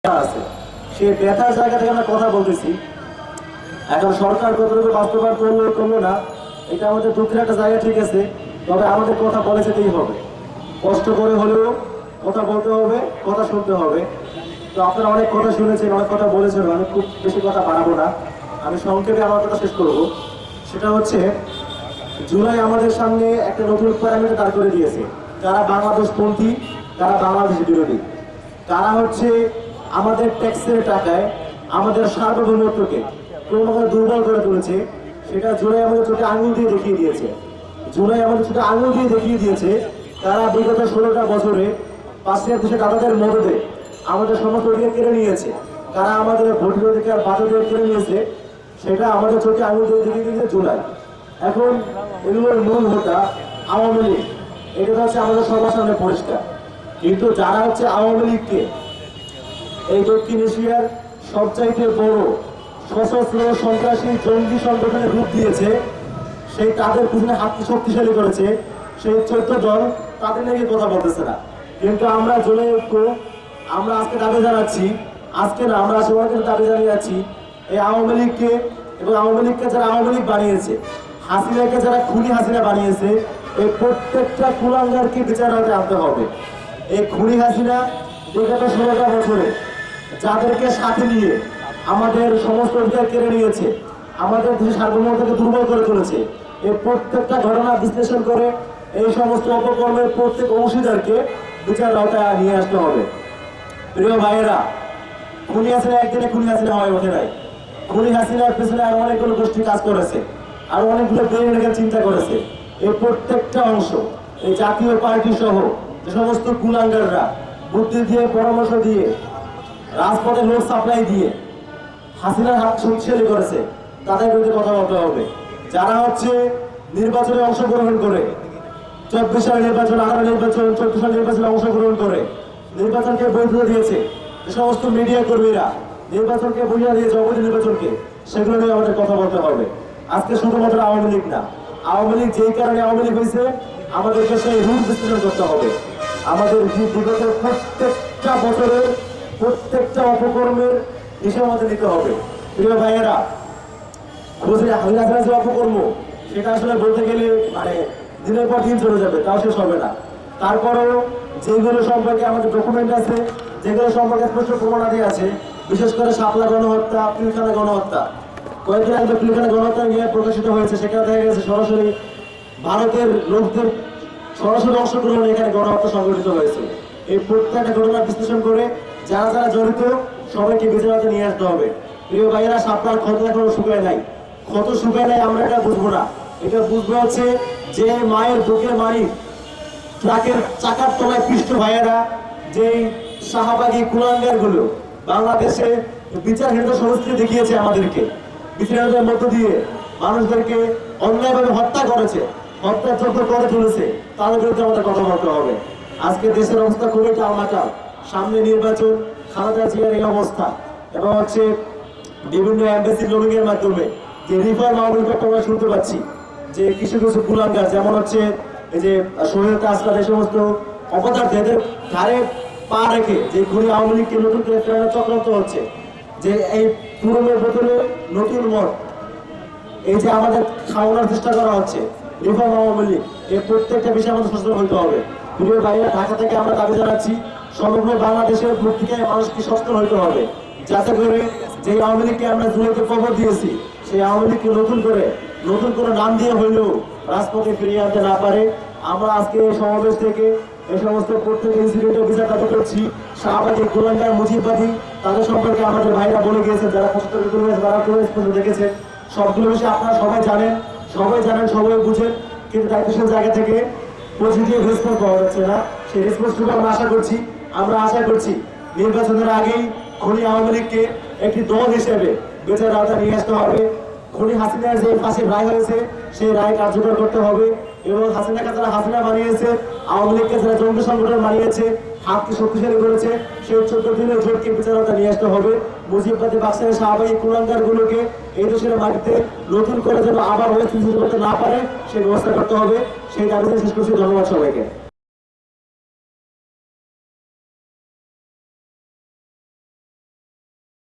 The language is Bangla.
আছে সেই ব্যথার জায়গা থেকে আমরা কথা বলতেছি। এখন সরকার কতটুকু বাস্তবায়ন করলো না এটা আমাদের দুঃখের একটা জায়গা, ঠিক আছে, তবে আমাদের কথা বলে যেতেই হবে, কষ্ট করে হলেও কথা বলতে হবে, কথা শুনতে হবে। তো আপনারা অনেক কথা শুনেছেন, অনেক কথা বলেছেন, আমি খুব বেশি কথা বাড়াবো না, আমি সংক্ষেপে আমার কথা শেষ করব। সেটা হচ্ছে জুলাই আমাদের সামনে একটা নতুন প্যারামিটার দাঁড় করে দিয়েছে। যারা বাংলাদেশপন্থী, তারা বাংলাদেশ বিরোধী, তারা হচ্ছে আমাদের ট্যাক্সের টাকায় আমাদের সার্বভৌমত্বকে ক্রমাগত দুর্বল করে তুলেছে। সেটা জুলাই আমাদের চোখে আঙুল দিয়ে দেখিয়ে দিয়েছে। জুলাই আমাদের চোখে আঙুল দিয়ে দেখিয়ে দিয়েছে তারা বিগত 16টা বছরে পাশের দেশে দাদাদের মদদে আমাদের সমস্ত অধিকার কেড়ে নিয়েছে। তারা আমাদের ভোটের অধিকার বাধ্যতা কেড়ে নিয়েছে, সেটা আমাদের চোখে আঙুল দিয়ে দেখিয়ে দিয়েছে জুলাই। এখন এগুলোর মূল হোতা আওয়ামী লীগ, এটা হচ্ছে আমাদের সবার সামনে পরিষ্কার। কিন্তু যারা হচ্ছে আওয়ামী লীগকে এই দক্ষিণ এশিয়ার সবচাইতে বড় সশস্ত্র সন্ত্রাসী জঙ্গি সংগঠনের রূপ দিয়েছে, সেই তাদের পিছনে হাতকে শক্তিশালী করেছে, সেই 14 দল তাদের নিয়ে কথা বলতেছে না। কিন্তু আমরা জুলাই ঐক্য, আমরা আজকে দাবি জানাচ্ছি, আজকে না আমরা সবাই দাবি জানিয়ে যাচ্ছি, এই আওয়ামী লীগকে এবং আওয়ামী লীগকে যারা আওয়ামী লীগ বানিয়েছে, হাসিনাকে যারা খুনি হাসিনা বানিয়েছে, এই প্রত্যেকটা কুলাঙ্গারকে বিচার হাতে আনতে হবে। এই খুনি হাসিনা বিগত 16টা বছরে যাদেরকে সাথে নিয়ে আমাদের সমস্ত অধিকার কেড়ে নিয়েছে, আমাদের দেশের সার্বভৌমত্বকে দুর্বল করে তুলেছে, এই প্রত্যেকটা ঘটনা বিশ্লেষণ করে এই সমস্ত অপকর্মের প্রত্যেক অংশীদারকে বিচার আওতায় নিয়ে আসতে হবে। প্রিয় ভাইয়েরা, খুনি হাসিনা একদিনে খুনি হাসিনা হয়ে ওঠে নাই। খুনি হাসিনার পেছনে আরো অনেকগুলো গোষ্ঠী কাজ করেছে, আরো অনেকগুলো ব্রেন রেখে চিন্তা করেছে। এই প্রত্যেকটা অংশ, এই জাতীয় পার্টি সহ যে সমস্ত কুলাঙ্গাররা বুদ্ধি দিয়ে, পরামর্শ দিয়ে, রাজপথে লোক সাপ্লাই দিয়ে হাসিনার হাত শক্তিশালী করেছে, তাদের বিরুদ্ধে কথা বলতে হবে। যারা হচ্ছে নির্বাচনে অংশগ্রহণ করে, 24 সালের নির্বাচন, 18 নির্বাচন, 14 সালের নির্বাচনে অংশগ্রহণ করে নির্বাচনকে বৈধতা দিয়েছে, যে সমস্ত মিডিয়া কর্মীরা নির্বাচনকে বৈধতা দিয়েছে, অবৈধ নির্বাচনকে, সেগুলো নিয়ে আমাদের কথা বলতে হবে। আজকে শুধুমাত্র আওয়ামী লীগ না, আওয়ামী লীগ যেই কারণে আওয়ামী লীগ হয়েছে, আমাদেরকে সেই রূপ বিশ্লেষণ করতে হবে। আমাদের বিগত প্রত্যেকটা বছরের প্রত্যেকটা অপকর্মের হিসেব আমাদের নিতে হবে। প্রিয় ভাইয়েরা, যে অপকর্ম, সেটা আসলে বলতে গেলে মানে দিনের পর দিন চলে যাবে, তাও শেষ হবে না। তারপরেও যেগুলো সম্পর্কে আমাদের ডকুমেন্ট আছে, যেগুলো সম্পর্কে স্পষ্ট প্রমাণাদি আছে, বিশেষ করে শাপলা গণহত্যা, পিলখানা গণহত্যা, কয়েকদিন আগে পিলখানা গণহত্যা নিয়ে প্রকাশিত হয়েছে, সেখানে দেখা গেছে সরাসরি ভারতের লোকদের সরাসরি অংশগ্রহণে এখানে গণহত্যা সংঘটিত হয়েছে। এই প্রত্যেকটা ঘটনা বিশ্লেষণ করে যারা যারা জড়িত সবাইকে বিচার নিয়ে আসতে হবে। প্রিয় ভাইয়েরা, শাপলার ক্ষত এখনো শুকায় নাই, ক্ষত শুকায় নাই, আমরা এটা বুঝবো না। এটা বুঝবো হচ্ছে যে মায়ের বুকের মারি, ট্রাকের চাকার তলায় পৃষ্ঠ ভাইয়েরা, যে শাহবাগী কুলাঙ্গার গুলো বাংলাদেশে বিচারহীনতা সংস্কৃতি দেখিয়েছে আমাদেরকে, বিচারহীনতার মধ্য দিয়ে মানুষদেরকে অন্যায়ভাবে হত্যা করেছে, হত্যাযজ্ঞ করে তুলেছে, তাদের বিরুদ্ধে আমাদের কথা বলতে হবে। আজকে দেশের অবস্থা খুবই টালমাটাল, সামনে নির্বাচন, খালেদা জিয়ার এই অবস্থা, এবং হচ্ছে বিভিন্ন এমবেসি লবিং এর মাধ্যমে যে রিফর্ম আওয়ামীকে আমরা শুনতে পাচ্ছি, যে কিছু কিছু কুলাঙ্গার যেমন হচ্ছে এই যে শহীদ আসলাম, এই সমস্ত অপদার্থ এদের ধারে পা রেখে যে খুনি আওয়ামী লীগকে নতুন করে ফেরানোর চক্রান্ত হচ্ছে, যে এই পুরনো বোতলে নতুন মদ, এই যে আমাদের খাওয়ানোর চেষ্টা করা হচ্ছে রিফর্ম আওয়ামী লীগ, এই প্রত্যেকটা বিষয়ে আমাদের সচেতন হতে হবে। প্রিয় ভাইরা, ঢাকা থেকে আমরা দাবি জানাচ্ছি, সমগ্র বাংলাদেশের প্রত্যেকে মানুষকে সচেতন হতে হবে, যাতে করে যে আওয়ামী লীগকে আমরা জুলাইতে কবর দিয়েছি, সেই আওয়ামী লীগকে নতুন করে নাম দিয়ে হইলেও রাজপথে ফিরিয়ে আনতে না পারে। আমরা আজকে এই সমাবেশ থেকে এই সমস্ত প্রত্যেক ইনসিডেন্টের বিচার দাবি করছি। শাহবাগী, গোলাঙ্গার, মুজিববাদী, তাদের সম্পর্কে আমাদের ভাইরা বলে গিয়েছে, যারা 75 হয়েছে, তারা দেখেছে, সবগুলো বিষয়ে আপনারা সবাই জানেন, সবাই বুঝেন, কিন্তু দায়িত্বশীল জায়গা থেকে পজিটিভ রেসপন্স পাওয়া যাচ্ছে না। সেই রেসপন্সটুকু আমরা আশা করছি নির্বাচনের আগেই খুনি আওয়ামী লীগকে একটি দল হিসেবে বিচার আওতায় নিয়ে আসতে হবে। খুনি হাসিনার যে ফাঁসির রায় হয়েছে, সেই রায় কার্যকর করতে হবে, এবং হাসিনাকে যারা হাসিনা বানিয়েছে, আওয়ামী লীগকে যারা জঙ্গি সংগঠন বানিয়েছে, হাতকে শক্তিশালী করেছে, সেই 14 দিনের জোটকে বিচার আওতায় নিয়ে আসতে হবে। মুজিববাদী বাক্সের শাহবাগী কুলাঙ্গার গুলোকে এই দেশের মাটিতে নতুন করে যেন আবার হয়ে করতে না পারে, সেই ব্যবস্থা করতে হবে। সেই দাবিতে শেষ করছি। ধন্যবাদ সবাইকে।